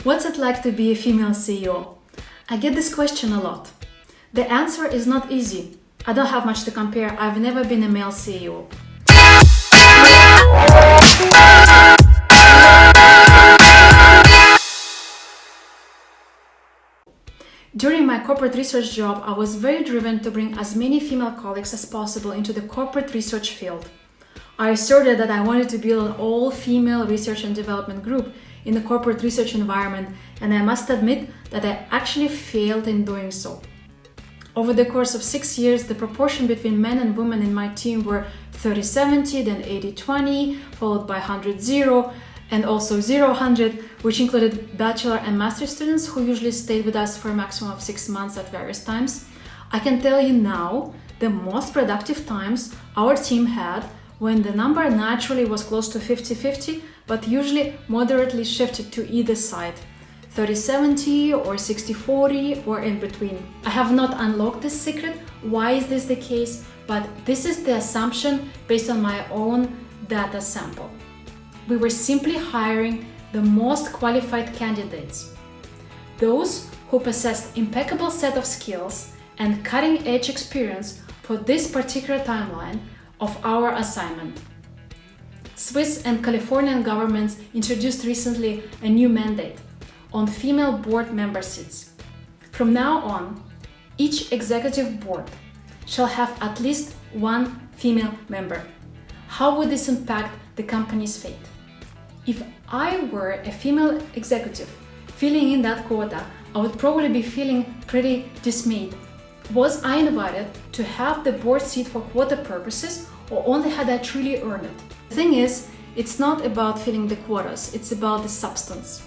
What's it like to be a female CEO? I get this question a lot. The answer is not easy. I don't have much to compare. I've never been a male CEO. During my corporate research job, I was very driven to bring as many female colleagues as possible into the corporate research field. I asserted that I wanted to build an all-female research and development group in the corporate research environment, and I must admit that I actually failed in doing so. Over the course of 6 years, the proportion between men and women in my team were 30-70, then 80-20, followed by 100-0, and also 0-100, which included bachelor and master students who usually stayed with us for a maximum of 6 months at various times. I can tell you now, the most productive times our team had when the number naturally was close to 50-50, but usually moderately shifted to either side, 30-70 or 60-40 or in between. I have not unlocked this secret. Why is this the case? But this is the assumption based on my own data sample. We were simply hiring the most qualified candidates, those who possessed impeccable set of skills and cutting-edge experience for this particular timeline of our assignment. Swiss and Californian governments introduced recently a new mandate on female board member seats. From now on, each executive board shall have at least one female member. How would this impact the company's fate? If I were a female executive filling in that quota, I would probably be feeling pretty dismayed. Was I invited to have the board seat for quota purposes, or only had I truly earned it? The thing is, it's not about filling the quotas, it's about the substance.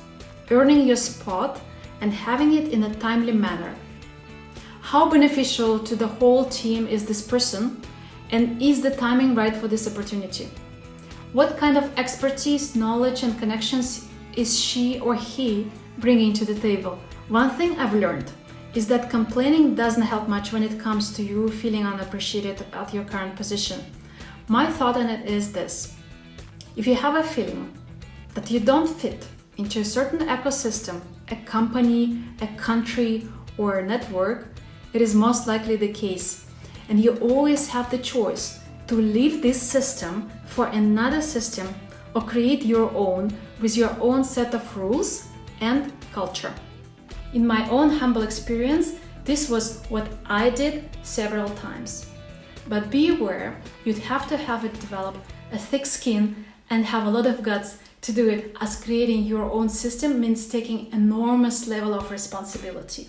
Earning your spot and having it in a timely manner. How beneficial to the whole team is this person, and is the timing right for this opportunity? What kind of expertise, knowledge, and connections is she or he bringing to the table? One thing I've learned is that complaining doesn't help much when it comes to you feeling unappreciated at your current position. My thought on it is this: if you have a feeling that you don't fit into a certain ecosystem, a company, a country, or a network, it is most likely the case. And you always have the choice to leave this system for another system or create your own with your own set of rules and culture. In my own humble experience, this was what I did several times. But be aware, you'd have to have it develop a thick skin and have a lot of guts to do it, as creating your own system means taking enormous level of responsibility.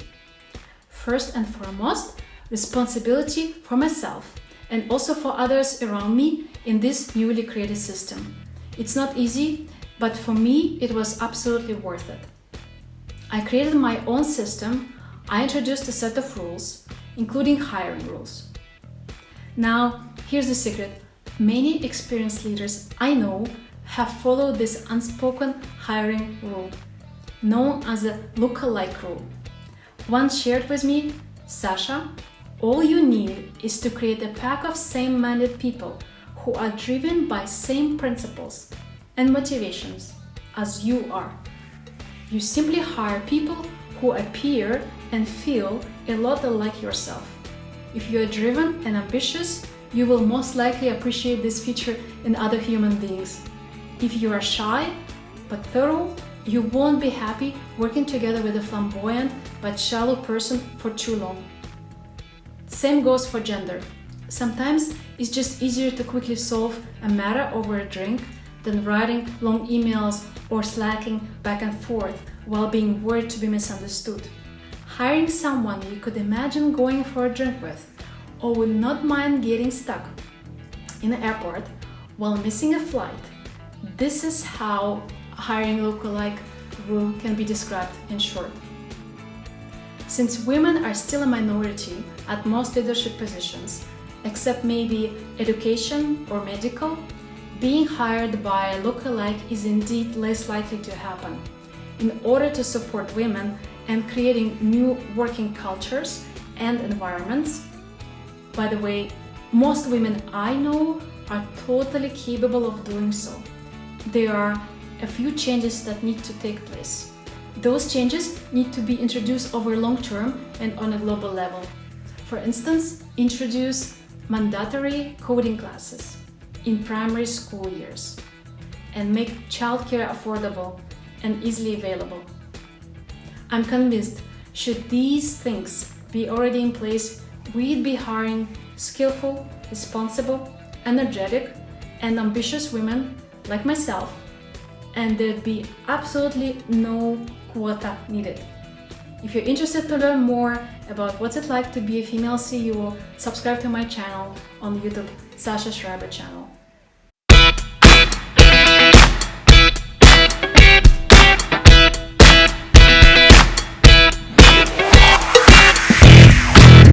First and foremost, responsibility for myself and also for others around me in this newly created system. It's not easy, but for me it was absolutely worth it. I created my own system. I introduced a set of rules, including hiring rules. Now, here's the secret. Many experienced leaders I know have followed this unspoken hiring rule, known as the look-alike rule. One shared with me, Sasha, all you need is to create a pack of same-minded people who are driven by same principles and motivations as you are. You simply hire people who appear and feel a lot like yourself. If you are driven and ambitious, you will most likely appreciate this feature in other human beings. If you are shy but thorough, you won't be happy working together with a flamboyant but shallow person for too long. Same goes for gender. Sometimes it's just easier to quickly solve a matter over a drink than writing long emails or slacking back and forth while being worried to be misunderstood. Hiring someone you could imagine going for a drink with, or would not mind getting stuck in the airport while missing a flight. This is how hiring look-alike rule can be described in short. Since women are still a minority at most leadership positions, except maybe education or medical, being hired by a look-alike is indeed less likely to happen. In order to support women and creating new working cultures and environments, by the way, most women I know are totally capable of doing so. There are a few changes that need to take place. Those changes need to be introduced over long term and on a global level. For instance, introduce mandatory coding classes in primary school years and make childcare affordable and easily available. I'm convinced should these things be already in place, we'd be hiring skillful, responsible, energetic, and ambitious women like myself, and there'd be absolutely no quota needed. If you're interested to learn more about what's it like to be a female CEO, subscribe to my channel on YouTube, Sasha Schreiber channel.